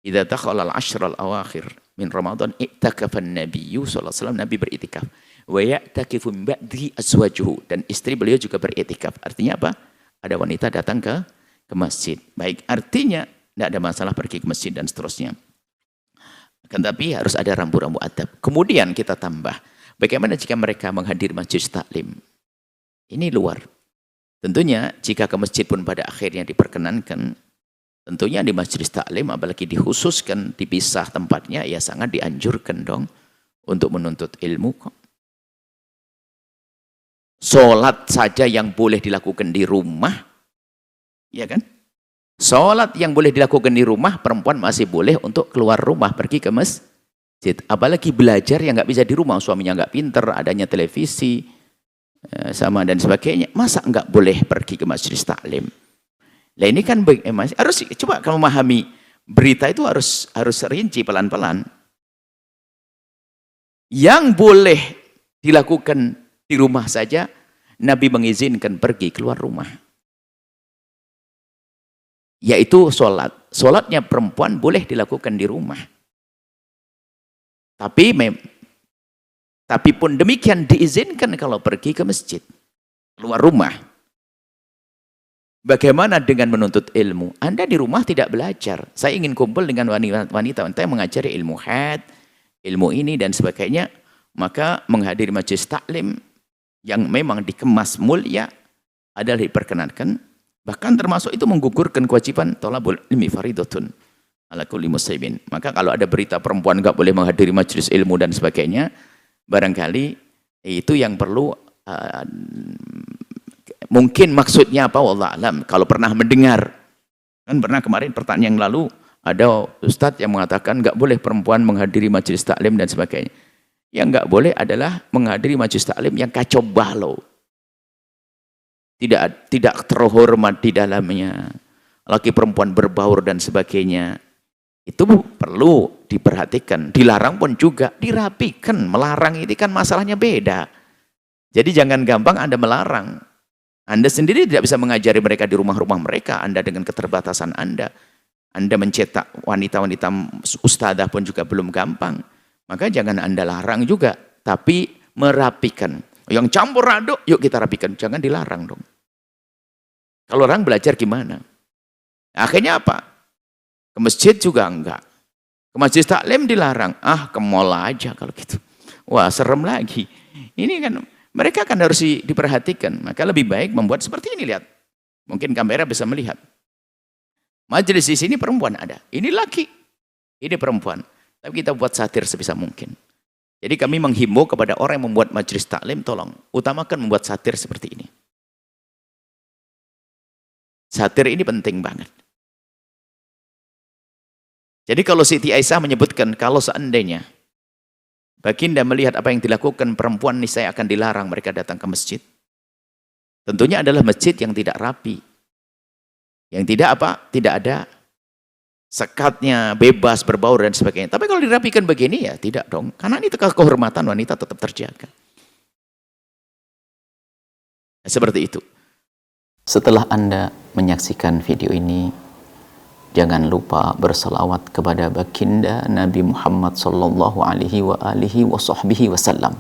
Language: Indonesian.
idza dakhala al-'ashra al-awakhir min Ramadan i'takafa an-nabiyyu sallallahu alaihi wasallam, Nabi beritikaf. Wa ya'takifu min ba'dihi azwajuhu, dan istri beliau juga beritikaf. Artinya apa? Ada wanita datang ke masjid. Baik, artinya tidak ada masalah pergi ke masjid dan seterusnya. Akan tapi harus ada rambu-rambu adab. Kemudian kita tambah, bagaimana jika mereka menghadiri majelis taklim? Ini luar. Tentunya jika ke masjid pun pada akhirnya diperkenankan, tentunya di majelis taklim apalagi dikhususkan, dipisah tempatnya, ya sangat dianjurkan dong untuk menuntut ilmu kok. Sholat saja yang boleh dilakukan di rumah, ya kan? Sholat yang boleh dilakukan di rumah, perempuan masih boleh untuk keluar rumah pergi ke masjid. Apalagi belajar yang nggak bisa di rumah, suaminya nggak pinter, adanya televisi sama dan sebagainya, masa nggak boleh pergi ke majelis taklim? Nah ini kan harus coba kamu memahami berita itu harus rinci pelan-pelan. Yang boleh dilakukan di rumah saja, Nabi mengizinkan pergi keluar rumah. Yaitu sholat. Sholatnya perempuan boleh dilakukan di rumah. Tapi pun demikian diizinkan kalau pergi ke masjid, keluar rumah. Bagaimana dengan menuntut ilmu? Anda di rumah tidak belajar. Saya ingin kumpul dengan wanita-wanita yang mengajari ilmu had, ilmu ini dan sebagainya. Maka menghadiri majelis taklim yang memang dikemas mulia adalah diperkenankan. Bahkan termasuk itu menggugurkan kewajiban thalabul ilmi faridatun ala kulli muslimin. Maka kalau ada berita perempuan enggak boleh menghadiri majelis ilmu dan sebagainya, barangkali itu yang perlu mungkin maksudnya apa, wallah alam. Kalau pernah mendengar, kan pernah kemarin pertanyaan yang lalu ada ustadz yang mengatakan enggak boleh perempuan menghadiri majelis taklim dan sebagainya. Yang enggak boleh adalah menghadiri majelis taklim yang kacau balau. Tidak terhormat di dalamnya, laki perempuan berbaur dan sebagainya. Itu perlu diperhatikan. Dilarang pun juga dirapikan. Melarang ini kan masalahnya beda. Jadi jangan gampang Anda melarang. Anda sendiri tidak bisa mengajari mereka di rumah-rumah mereka. Anda dengan keterbatasan Anda mencetak wanita-wanita ustadzah pun juga belum gampang. Maka jangan Anda larang juga, tapi merapikan. Yang campur aduk, yuk kita rapikan. Jangan dilarang dong. Kalau orang belajar gimana? Akhirnya apa? Ke masjid juga enggak. Ke masjid taklim dilarang. Ke mall aja kalau gitu. Wah, serem lagi. Ini kan mereka kan harus diperhatikan. Maka lebih baik membuat seperti ini, lihat. Mungkin kamera bisa melihat. Majelis di sini perempuan ada. Ini laki. Ini perempuan. Tapi kita buat satir sebisa mungkin. Jadi kami menghimbau kepada orang yang membuat majelis taklim, tolong utamakan membuat satir seperti ini. Satir ini penting banget. Jadi kalau Siti Aisyah menyebutkan kalau seandainya baginda melihat apa yang dilakukan perempuan, niscaya akan dilarang mereka datang ke masjid. Tentunya adalah masjid yang tidak rapi. Yang tidak ada sekatnya, bebas, berbaur dan sebagainya. Tapi kalau dirapikan begini ya tidak dong. Karena ini kehormatan wanita tetap terjaga. Seperti itu. Setelah Anda menyaksikan video ini, jangan lupa berselawat kepada baginda Nabi Muhammad sallallahu alaihi wa alihi wa sahbihi wasallam.